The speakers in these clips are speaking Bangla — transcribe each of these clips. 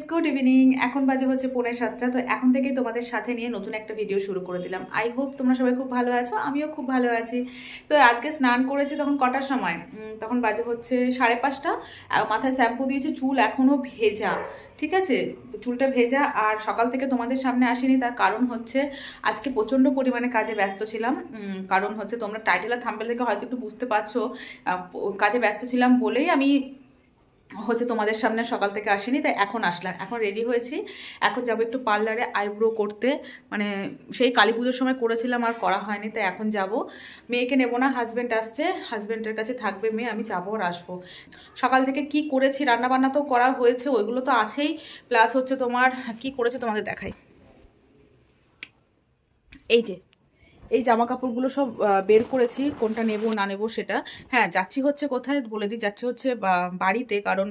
Good evening. এখন বাজে হচ্ছে 6:45। তো এখন থেকেই তোমাদের সাথে নিয়ে নতুন একটা ভিডিও শুরু করে দিলাম। আই হোপ তোমরা সবাই খুব ভালো আছো, আমিও খুব ভালো আছি। তো আজকে স্নান করেছি তখন কটার সময়, তখন বাজে হচ্ছে 5:30। মাথায় শ্যাম্পু দিয়েছি, চুল এখনও ভেজা, ঠিক আছে, চুলটা ভেজা। আর সকাল থেকে তোমাদের সামনে আসিনি, তার কারণ হচ্ছে আজকে প্রচণ্ড পরিমাণে কাজে ব্যস্ত ছিলাম। কারণ হচ্ছে তোমরা টাইটেল আর থাম্বনেল থেকে হয়তো একটু বুঝতে পারছো, কাজে ব্যস্ত ছিলাম বলেই আমি হচ্ছে তোমাদের সামনে সকাল থেকে আসিনি। তাই এখন আসলাম, এখন রেডি হয়েছি, এখন যাবো একটু পার্লারে আইব্রো করতে। মানে সেই কালী পুজোর সময় করেছিলাম, আর করা হয়নি, তাই এখন যাব। মেয়েকে নেবো না, হাজব্যান্ড আসছে, হাজব্যান্ডের কাছে থাকবে মেয়ে, আমি যাবো আর আসবো। সকাল থেকে কি করেছি, রান্নাবান্না তো করা হয়েছে, ওইগুলো তো আছেই, প্লাস হচ্ছে তোমার কি করেছে তোমাদের দেখাই। এই জামা কাপড়গুলো সব বের করেছি, কোনটা নেব না নেব সেটা। হ্যাঁ, যাচ্ছি হচ্ছে কোথায় বলে দিই, যাচ্ছি হচ্ছে বাড়িতে, কারণ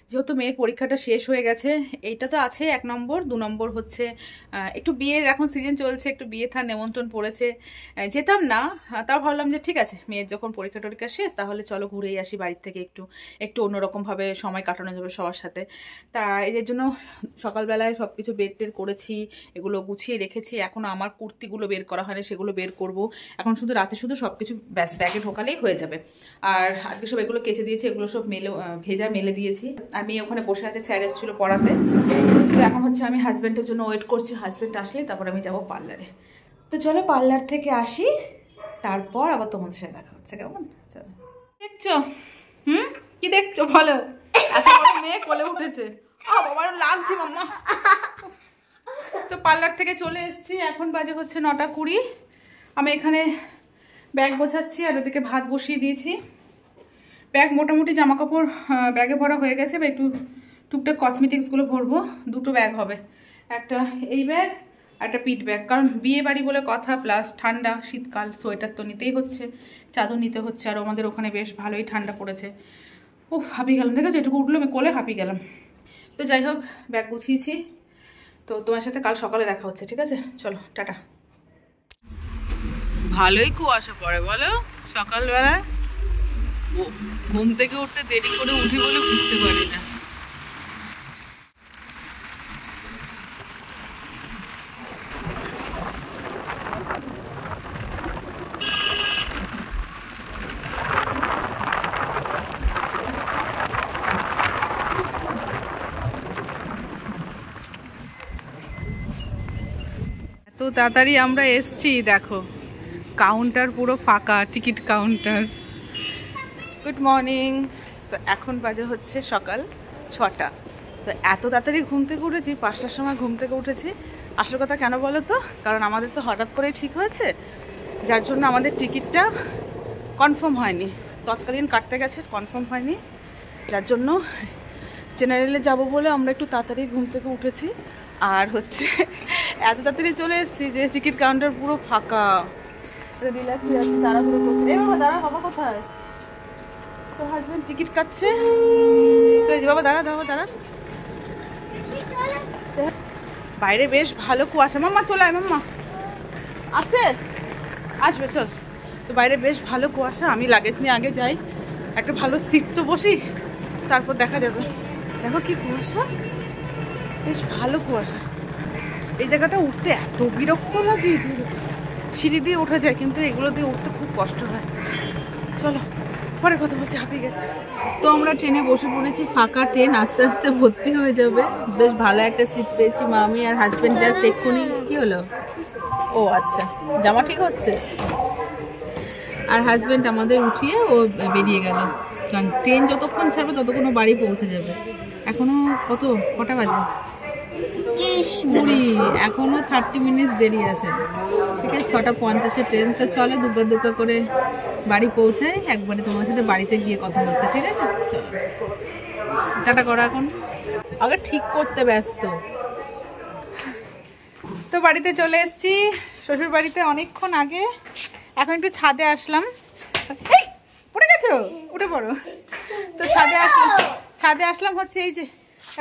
যেহেতু মেয়ের পরীক্ষাটা শেষ হয়ে গেছে। এইটা তো আছে 1 নম্বর, 2 নম্বর হচ্ছে একটু বিয়ের এখন সিজন চলছে, একটু বিয়ে থার নেমন্ত্রণ পড়েছে। যেতাম না, তাও ভাবলাম যে ঠিক আছে, মেয়ের যখন পরীক্ষা টরীক্ষা শেষ তাহলে চলো ঘুরেই আসি বাড়ির থেকে, একটু অন্যরকমভাবে সময় কাটানো যাবে সবার সাথে। তা এর জন্য সকালবেলায় সব কিছু বের টের করেছি, এগুলো গুছিয়ে রেখেছি। এখনও আমার কুর্তিগুলো বের করা হয়নি, সেগুলো বের করব এখন। শুধু রাতে শুধু সব কিছু ব্যাগে ঢোকালেই হয়ে যাবে। আর আজকে সব এগুলো কেচে দিয়েছি, এগুলো সব ভেজা মেলে দিয়েছি। আমি ওখানে বসে আছে, স্যার এসেছিলো পড়াতে। তো এখন হচ্ছে আমি হাজব্যান্ডের জন্য ওয়েট করছি, হাজব্যান্ড আসলে তারপর আমি যাব পার্লারে। তো চলো পার্লার থেকে আসি, তারপর আবার তোমাদের সাথে দেখা হচ্ছে, কেমন? চলো। দেখছো? কি দেখছো বলো? এত বড় মেয়ে কোলে উঠেছে, বাবার লাগছে মাম্মা। তো পার্লার থেকে চলে এসেছি, এখন বাজে হচ্ছে 9:20। আমি এখানে ব্যাগ গোছাচ্ছি, আর ওদিকে ভাত বসিয়ে দিয়েছি। ব্যাগ মোটামুটি জামাকাপড় ব্যাগে ভরা হয়ে গেছে, বা একটু টুকটাক কসমেটিক্সগুলো ভরবো। 2টো ব্যাগ হবে, একটা এই ব্যাগ আর একটা পিঠ ব্যাগ, কারণ বিয়ে বাড়ি বলে কথা, প্লাস ঠান্ডা শীতকাল, সোয়েটার তো নিতেই হচ্ছে, চাদর নিতে হচ্ছে। আর আমাদের ওখানে বেশ ভালোই ঠান্ডা পড়েছে। ও হাঁপিয়ে গেলাম, দেখো যেটুকু উঠলো আমি কোলে হাঁপিয়ে গেলাম। তো যাই হোক, ব্যাগ গুছিয়েছি। তো তোমার সাথে কাল সকালে দেখা হচ্ছে, ঠিক আছে? চলো টাটা। ভালোই কুয়াশা পড়ে বলো সকালবেলায়, ঘুম থেকে উঠতে দেরি করে উঠি বলে বুঝতে পারি না। এত তাড়াতাড়ি আমরা এসছি, দেখো কাউন্টার পুরো ফাঁকা, টিকিট কাউন্টার। Good morning. তো এখন বাজে হচ্ছে সকাল 6টা। তো এত তাড়াতাড়ি ঘুম থেকে উঠেছি, 5টার সময় ঘুম থেকে উঠেছি। আসল কথা কেন বলো তো, কারণ আমাদের তো হঠাৎ করেই ঠিক হয়েছে, যার জন্য আমাদের টিকিটটা কনফার্ম হয়নি, তৎকালীন কাটতে গেছে, কনফার্ম হয়নি, যার জন্য জেনারেলে যাব বলে আমরা একটু তাড়াতাড়ি ঘুম থেকে উঠেছি। আর হচ্ছে এত তাড়াতাড়ি চলে এসেছি যে টিকিট কাউন্টার পুরো ফাঁকা। রিল্যাক্স যাচ্ছে, তাড়াহুড়ো করছে। এই বাবা দাঁড়া, বাবা কোথায়? তো হাজব্যান্ড টিকিট কাটছে। তো এই যে বাবা দাঁড়া, দাঁড়া। বাইরে বেশ ভালো কুয়াশা। মাম্মা চলে আয়, মাম্মা আসবে চল। তো বাইরে বেশ ভালো কুয়াশা, আমি লাগেজ নিয়ে আগে যাই, একটা ভালো সিট তো বসি, তারপর দেখা যাবে। দেখো কি কুয়াশা, বেশ ভালো কুয়াশা। এই জায়গাটা উঠতে এত বিরক্ত লাগে যে সিঁড়ি দিয়ে ওঠা যায়, কিন্তু এগুলো দিয়ে উঠতে খুব কষ্ট হয়। চলো পরে কথা বলছি, হাঁপিয়ে গেছে। তো আমরা ট্রেনে বসে পড়েছি, ফাঁকা ট্রেন, আস্তে আস্তে ভর্তি হয়ে যাবে। বেশ ভালো একটা সিট পেয়েছি, মামি আর হাজব্যান্ড জাস্ট এক্ষুনি। কি হলো? ও আচ্ছা, জামা ঠিক হচ্ছে। আর হাজব্যান্ড আমাদের উঠিয়ে ও বেরিয়ে গেল, কারণ ট্রেন যতক্ষণ ছাড়বে ততক্ষণ ও বাড়ি পৌঁছে যাবে। এখনো কটা বাজে? 20, এখনো 30 মিনিটস দেরি আছে, ঠিক আছে? 6:50 ট্রেন। তো চলো দুকা করে বাড়ি পৌঁছায়, একবারে তোমার সাথে বাড়িতে গিয়ে কথা হচ্ছে, ঠিক আছে? চলো টাটা করো। এখন আগে ঠিক করতে ব্যস্ত। তো বাড়িতে চলে এসেছি, শ্বশুর বাড়িতে অনেকক্ষণ আগে। এখন একটু ছাদে আসলাম। পড়ে গেছো? উঠে পড়ো। তো ছাদে আসলাম হচ্ছে, এই যে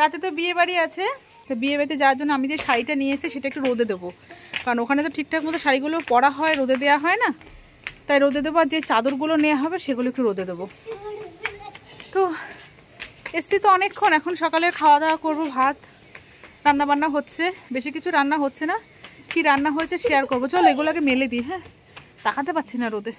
রাতে তো বিয়ে বাড়ি আছে, তো বিয়ে বাড়িতে যাওয়ার জন্য আমি যে শাড়িটা নিয়ে এসেছি সেটা একটু রোদে দেবো, কারণ ওখানে তো ঠিকঠাক মতো শাড়িগুলো পরা হয়, রোদে দেওয়া হয় না, তাই রোদে দেবো। আর যে চাদরগুলো নেওয়া হবে সেগুলো একটু রোদে দেবো। তো এসছি তো অনেকক্ষণ, এখন সকালের খাওয়া দাওয়া করবো, ভাত রান্না বান্না হচ্ছে, বেশি কিছু রান্না হচ্ছে না, কি রান্না হয়েছে শেয়ার করবো। চলো এগুলোকে মেলে দিই। হ্যাঁ, তাকাতে পারছি না রোদে।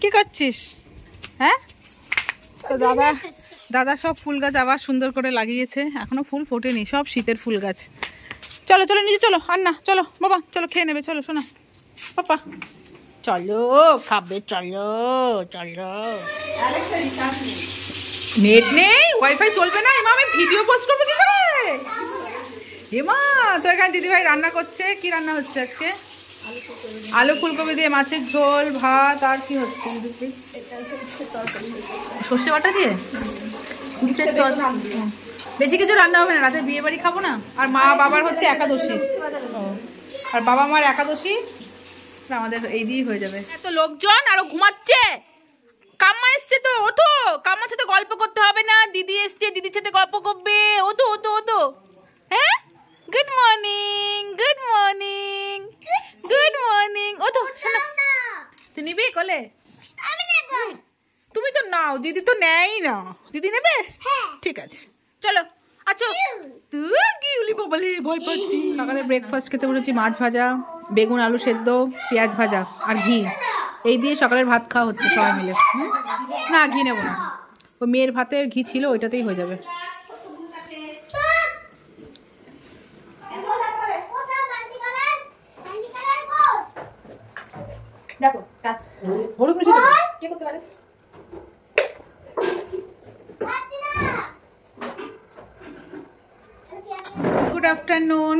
কি করছিস? হ্যাঁ, তো দাদা সব ফুল গাছ আবার সুন্দর করে লাগিয়েছে, এখনো ফুল ফোটেনি, সব শীতের ফুল গাছ। চলো চলো নিচে চলো, আর না চলো বাবা, চলো খেয়ে নেবে, চলো শোনো পাপা, চলো খাবে, চলো চলো। নেট নেই, ওয়াইফাই চলবে না। এমা আমি ভিডিও পোস্ট করবো কি করে? এমা তো এখানে দিদিভাই রান্না করছে। কি রান্না হচ্ছে আজকে? আলু ফুলকপি দিয়ে মাছের ঝোল, ভাত, আর কি হচ্ছে? সর্ষে বাটা দিয়ে উচ্ছের চল। বেশি কিছু রান্না হবে না, রাতে বিয়ে বাড়ি খাবো না। আর মা বাবার হচ্ছে একাদশী, আর বাবা মার একাদশী, আমাদের এই দিয়েই হয়ে যাবে। এত লোকজন আরো ঘুমাচ্ছে। কাম্মা এসছে তো, ওঠো। কাম্মার সাথে গল্প করতে হবে না, দিদি এসছে, দিদির সাথে গল্প করবে। ওঠো ওঠো ওঠো। হ্যাঁ, good morning, good morning, good morning. ওঠো শোনো, তুই নিবি কোলে? তুমি তো নাও, দিদি তো নেই না। দিদি নেবে? ঠিক আছে চলো। আচ্ছা তুই কি উলি বাবালে ভয় পাচ্ছি। সকালে ব্রেকফাস্ট খেতে বলেছি, মাছ ভাজা, বেগুন আলু সেদ্ধ, পেঁয়াজ ভাজা আর ঘি। এই দিয়ে সকালের ভাত খাওয়া হচ্ছে সবাই মিলে। না ঘি নেবো না, ওই মেয়ের ভাতের ঘি ছিল, ওইটাতেই হয়ে যাবে। দেখো কাজ হলুদ মিষ্টি কে করতে পারে? Good afternoon.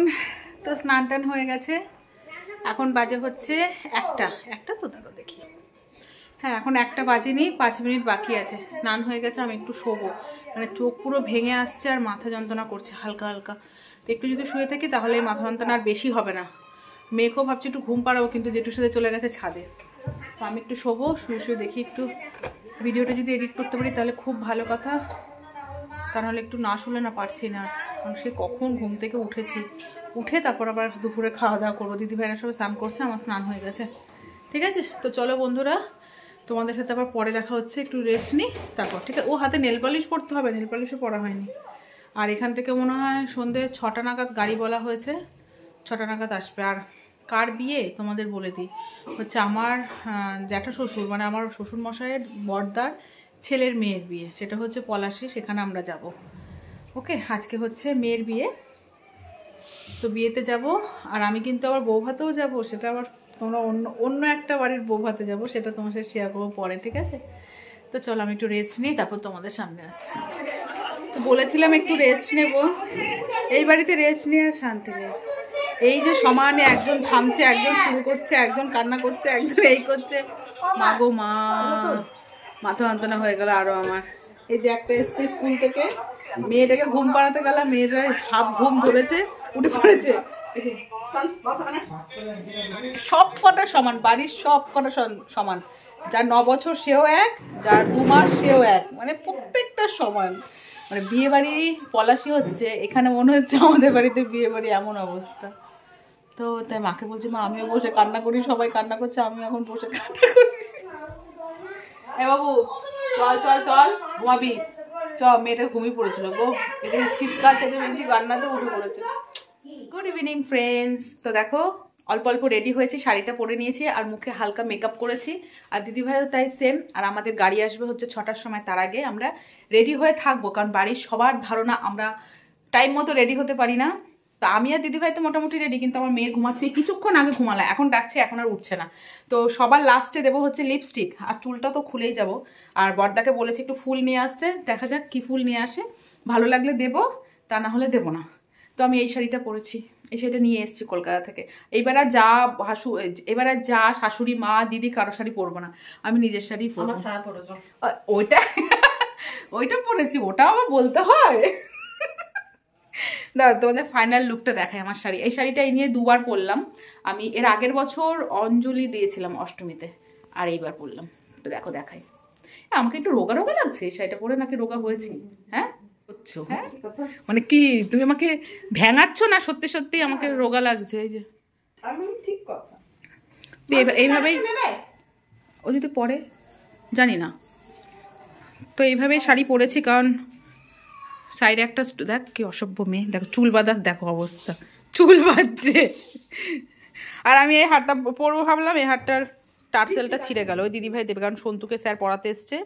তো স্নান টান হয়ে গেছে, এখন বাজে হচ্ছে একটা তো দাঁড়ো দেখি। হ্যাঁ, এখন 1টা বাজেনি, 5 মিনিট বাকি আছে। স্নান হয়ে গেছে, আমি একটু শোবো, মানে চোখ পুরো ভেঙে আসছে আর মাথা যন্ত্রণা করছে হালকা হালকা। তো একটু যদি শুয়ে থাকি তাহলে এই মাথা যন্ত্রণা আর বেশি হবে না। মেয়েকেও ভাবছি একটু ঘুম পাড়াবো, কিন্তু জেঠুর সাথে চলে গেছে ছাদে। তো আমি একটু শোবো, শুয়ে শুয়ে দেখি একটু ভিডিওটা যদি এডিট করতে পারি তাহলে খুব ভালো কথা। তা নাহলে একটু না শুলে না পারছি না, কারণ সে কখন ঘুম থেকে উঠেছি, উঠে তারপর আবার দুপুরে খাওয়া দাওয়া করবো। দিদিভাইরা সবাই স্নান করছে, আমার স্নান হয়ে গেছে। ঠিক আছে, তো চলো বন্ধুরা, তোমাদের সাথে আবার পরে দেখা হচ্ছে। একটু রেস্ট নিই তারপর। ঠিক আছে, ও হাতে নেল পালিশ পরতে হবে, নেল পালিশও পরা হয়নি। আর এখান থেকে মনে হয় সন্ধ্যে 6টা নাগাদ গাড়ি বলা হয়েছে, 6টা নাগাদ আসবে। আর কার বিয়ে তোমাদের বলে দিই, হচ্ছে আমার জ্যাঠা শ্বশুর, মানে আমার শ্বশুরমশাইয়ের বড়দার ছেলের মেয়ের বিয়ে। সেটা হচ্ছে পলাশী, সেখানে আমরা যাব। ওকে, আজকে হচ্ছে মেয়ের বিয়ে, তো বিয়েতে যাব। আর আমি কিন্তু আবার বউ ভাতেও যাব, সেটা আবার তোমরা অন্য একটা বাড়ির বউ ভাতে যাবো, সেটা তোমার সাথে শেয়ার করবো পরে। ঠিক আছে, তো চলো আমি একটু রেস্ট নিই, তারপর তোমাদের সামনে আসছি। তো বলেছিলাম একটু রেস্ট নেব, এই বাড়িতে রেস্ট নিয়ে আর শান্তি নেই। এই যে সমানে একজন থামছে, একজন শুরু করছে, একজন কান্না করছে, একজন এই করছে। মা গো মা, মাথা যন্ত্রণা হয়ে গেল আরো আমার। এই যে একটা এসছে স্কুল থেকে, মেয়েটাকে ঘুম পাড়াতে গেলাম, মেয়েটার হাফ ঘুম ধরেছে, উঠে পড়েছে। সব কটা সমান, বাড়ির সব কটা সমান। যার 9 বছর সেও এক, যার 2 মাস সেও এক, মানে প্রত্যেকটা সমান। মানে বিয়ে বাড়ি পলাশী হচ্ছে, এখানে মনে হচ্ছে আমাদের বাড়িতে বিয়ে বাড়ি, এমন অবস্থা। তো তাই মাকে বলছি, মা আমিও বসে কান্না করি, সবাই কান্না করছে, আমিও এখন বসে কান্না করি। এ বাবু চল চল চল, ঘুমাবি চ। মেয়েটা ঘুমিয়ে পড়েছিল গো, এটা চিৎকার চেঁচেমেচি কান্নাতে উঠে পড়েছে। Good evening friends. তো দেখো অল্প অল্প রেডি হয়েছি, শাড়িটা পরে নিয়েছি আর মুখে হালকা মেকআপ করেছি। আর দিদিভাইও তাই সেম। আর আমাদের গাড়ি আসবে হচ্ছে 6টার সময়, তার আগে আমরা রেডি হয়ে থাকবো, কারণ বাড়ির সবার ধারণা আমরা টাইম মতো রেডি হতে পারি না। তো আমি আর দিদিভাই তো মোটামুটি রেডি, কিন্তু আমার মেয়ে ঘুমাচ্ছে, কিছুক্ষণ আগে ঘুমালা, এখন ডাকছে, এখন আর উঠছে না। তো সবার লাস্টে দেবো হচ্ছে লিপস্টিক, আর চুলটা তো খুলেই যাব। আর বড়দাকে বলেছি একটু ফুল নিয়ে আসতে, দেখা যাক কি ফুল নিয়ে আসে, ভালো লাগলে দেবো, তা না হলে দেবো না। তো আমি এই শাড়িটা পরেছি, এই শাড়িটা নিয়ে এসেছি কলকাতা থেকে। এবার আর যা শাশুড়ি মা দিদি কারো শাড়ি পরবো না, আমি নিজের শাড়ি পরবো। ওইটা ওইটা পরেছি, ওটা আবার বলতে হয়। দাঁড়া তোমাদের ফাইনাল লুকটা দেখায় আমার শাড়ি। এই শাড়িটা এই নিয়ে 2বার পরলাম আমি। এর আগের বছর অঞ্জলি দিয়েছিলাম অষ্টমীতে, আর এইবার পরলাম। তো দেখো দেখাই, আমাকে একটু রোগা রোগা লাগছে, শাড়িটা পরে নাকি রোগা হয়েছি? হ্যাঁ বুঝছো? হ্যাঁ মানে কি তুমি আমাকে ভেঙাচ্ছ না? সত্যি সত্যি আমাকে রোগা লাগছে। এই যে ঠিক কথা, এইভাবেই ও যদি পরে জানি না, তো এইভাবেই শাড়ি পরেছি কারণ সাইডে একটা দেখ কি অসভ্য মেয়ে, দেখো চুল বাঁধা, দেখো অবস্থা, চুল বাঁধছে। আর আমি এই হারটা পরবো ভাবলাম, এই হারটার টার্সেলটা ছিঁড়ে গেল, ওই দিদিভাই দেবে, কারণ সন্তুকে স্যার পড়াতে এসছে,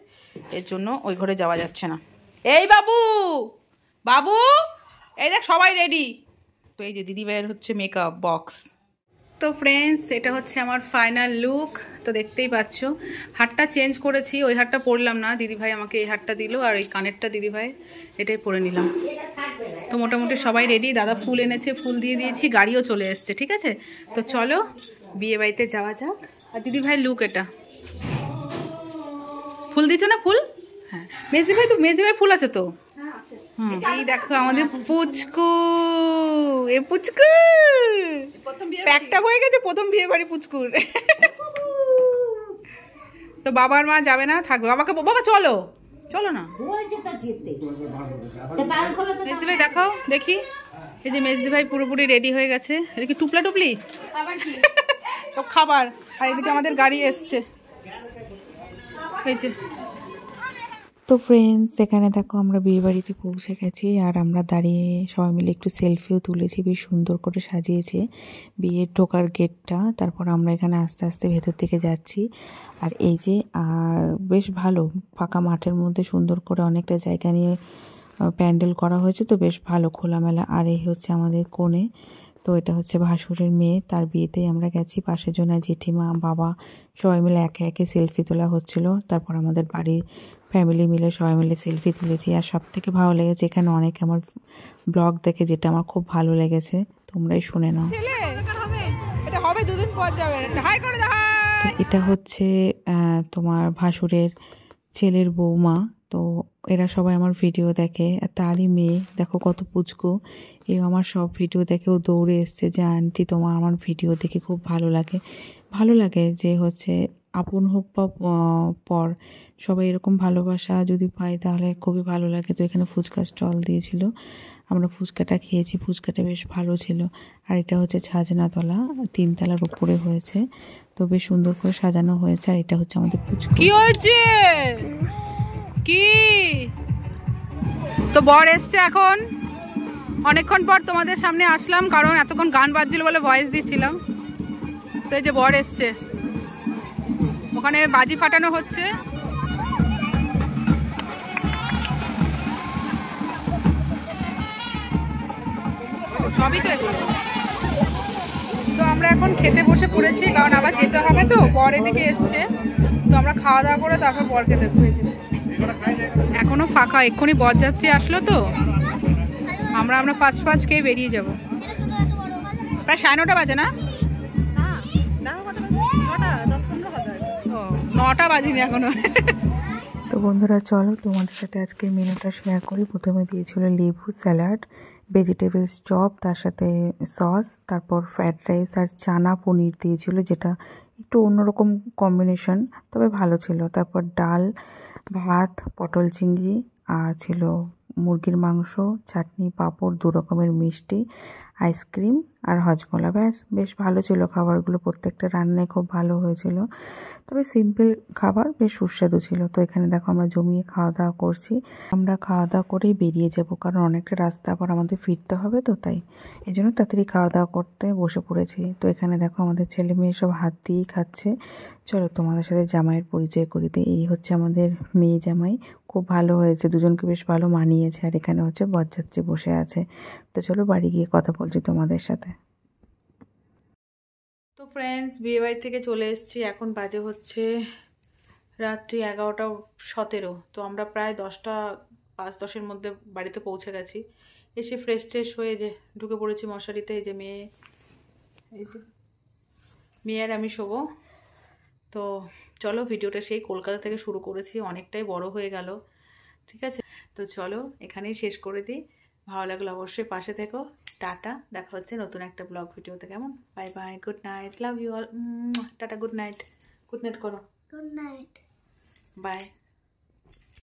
এর জন্য ওই ঘরে যাওয়া যাচ্ছে না। এই বাবু, বাবু, এই দেখ সবাই রেডি। তো এই যে দিদিভাইয়ের হচ্ছে মেকআপ বক্স। তো ফ্রেন্ডস, এটা হচ্ছে আমার ফাইনাল লুক। তো দেখতেই পাচ্ছ, হারটা চেঞ্জ করেছি, ওই হারটা পরলাম না, দিদিভাই আমাকে এই হারটা দিল, আর এই কানেরটা দিদিভাই, এটাই পরে নিলাম। তো মোটামুটি সবাই রেডি, দাদা ফুল এনেছে, ফুল দিয়ে দিয়েছি, গাড়িও চলে এসছে। ঠিক আছে, তো চলো বিয়ে বাড়িতে যাওয়া যাক। আর দিদিভাই লুক এটা, ফুল দিচ্ছ না? ফুল, হ্যাঁ মেজদিভাই, তো মেজদিভাই ফুল আছে তো। এই দেখো আমাদের পুচকু, এ পুচকু প্যাকটা হয়ে গেছে, প্রথম বিয়ে বাড়ি পুচকুর। তো বাবার মা যাবে না, থাকবে। বাবাকে, বাবা চলো, চলো না। মেজদি ভাই দেখাও দেখি। এই যে মেজদি ভাই পুরোপুরি রেডি হয়ে গেছে। এটা কি টুপলা টুপলি সব খাবার। আর এদিকে আমাদের গাড়ি এসছে, এই যে। তো ফ্রেন্ডস, এখানে দেখো আমরা বিয়েবাড়িতে পৌঁছে গেছি, আর আমরা দাঁড়িয়ে সবাই মিলে একটু সেলফিও তুলেছি, বেশ সুন্দর করে সাজিয়েছে বিয়ের ঢোকার গেটটা। তারপর আমরা এখানে আস্তে আস্তে ভেতর দিকে যাচ্ছি। আর এই যে, আর বেশ ভালো ফাঁকা মাঠের মধ্যে সুন্দর করে অনেকটা জায়গা নিয়ে প্যান্ডেল করা হয়েছে, তো বেশ ভালো খোলামেলা। আর এই হচ্ছে আমাদের কনে, তো এটা হচ্ছে ভাসুরের মেয়ে, তার বিয়েতেই আমরা গেছি। পাশের জন্য জেঠিমা, বাবা সবাই মিলে একে একে সেলফি তোলা হচ্ছিল। তারপর আমাদের বাড়ির ফ্যামিলি মিলে সবাই মিলে সেলফি তুলেছি। আর সব থেকে ভালো লেগেছে, এখানে অনেকে আমার ব্লগ দেখে, যেটা আমার খুব ভালো লেগেছে, তোমরাই শুনে নাও। তো এটা হচ্ছে তোমার ভাসুরের ছেলের বৌমা, তো এরা সবাই আমার ভিডিও দেখে। তারই মেয়ে, দেখো কত পুচকু, এও আমার সব ভিডিও দেখে ও দৌড়ে এসছে যে আন্টি তোমার আমার ভিডিও দেখে খুব ভালো লাগে যে হচ্ছে আপন হোক বা পর, সবাই এরকম ভালোবাসা যদি পাই তাহলে খুবই ভালো লাগে। তো এখানে ফুচকা স্টল দিয়েছিল, আমরা ফুচকাটা খেয়েছি, ফুচকাটা বেশ ভালো ছিল। আর এটা হচ্ছে ছাজনাতলা, 3 তলার উপরে হয়েছে, তো বেশ সুন্দর করে সাজানো হয়েছে। আর এটা হচ্ছে আমাদের ফুচকা। কি হয়েছে কি? তো বর এসছে এখন, অনেকক্ষণ পর তোমাদের সামনে আসলাম, কারণ এতক্ষণ গান বাজছিল বলে ভয়েস দিচ্ছিলাম। তো এই যে বর এসছে, ওখানে বাজি ফাটানো হচ্ছে। সবই তো এগুলো। তো আমরা এখন খেতে বসে পড়েছি, কারণ আবার যেতে হবে, তো বর এদিকে এসছে, তো আমরা খাওয়া দাওয়া করে তারপর বরকে দেখবো। এখনো ফাঁকা, এক্ষুনি বরযাত্রী আসলো, তো আমরা ফার্স্ট খেয়ে বেরিয়ে যাব। প্রায় 9:30 বাজে না? ও 9টা বাজেনি এখনো। তো বন্ধুরা চলো তোমাদের সাথে আজকে মেনুটা শেয়ার করি। প্রথমে দিয়েছিল লেবু স্যালাড, ভেজিটেবলস চপ, তার সাথে সস, তারপর ফ্রায়েড রাইস আর চানা পনির দিয়েছিল, যেটা একটু অন্যরকম কম্বিনেশন, তবে ভালো ছিল। তারপর ডাল, ভাত, পটল চিংড়ি, আর ছিল মুরগির মাংস, চাটনি, পাঁপড়, 2 রকমের মিষ্টি, আইসক্রিম আর হজমোলা। বেশ ভালো ছিল খাবারগুলো, প্রত্যেকটা রান্নায় খুব ভালো হয়েছিল, তবে সিম্পল খাবার, বেশ সুস্বাদু ছিল। তো এখানে দেখো আমরা জমিয়ে খাওয়া দাওয়া করছি। আমরা খাওয়া দাওয়া করেই বেরিয়ে যাব, কারণ অনেকটা রাস্তা আবার আমাদের ফিরতে হবে, তো তাই এই জন্য তাড়াতাড়ি খাওয়া দাওয়া করতে বসে পড়েছি। তো এখানে দেখো আমাদের ছেলে মেয়ে সব হাত দিয়েই খাচ্ছে। চলো তোমাদের সাথে জামাইয়ের পরিচয় করে দিই। এই হচ্ছে আমাদের মেয়ে জামাই, খুব ভালো হয়েছে, দুজনকে বেশ ভালো মানিয়েছে। আর এখানে হচ্ছে বরযাত্রী বসে আছে। তো চলো বাড়ি গিয়ে কথা বলছি তোমাদের সাথে। তো ফ্রেন্ডস, বিয়েবাড়ি থেকে চলে এসেছি, এখন বাজে হচ্ছে রাত্রি 11:17। তো আমরা প্রায় 10:05-10-এর মধ্যে বাড়িতে পৌঁছে গেছি। এসে ফ্রেশ ট্রেশ হয়ে যে ঢুকে পড়েছি মশারিতে। এই যে মেয়ে আর আমি শোবো। তো চলো, ভিডিওটা সেই কলকাতা থেকে শুরু করেছি, অনেকটাই বড় হয়ে গেল। ঠিক আছে, তো চলো এখানেই শেষ করে দিই। ভালো লাগলো অবশ্যই পাশে থেকো। টাটা, দেখা হচ্ছে নতুন একটা ব্লগ ভিডিওতে। কেমন? Bye bye, good night, love you all, tata, good night করো, গুড নাইট, বাই।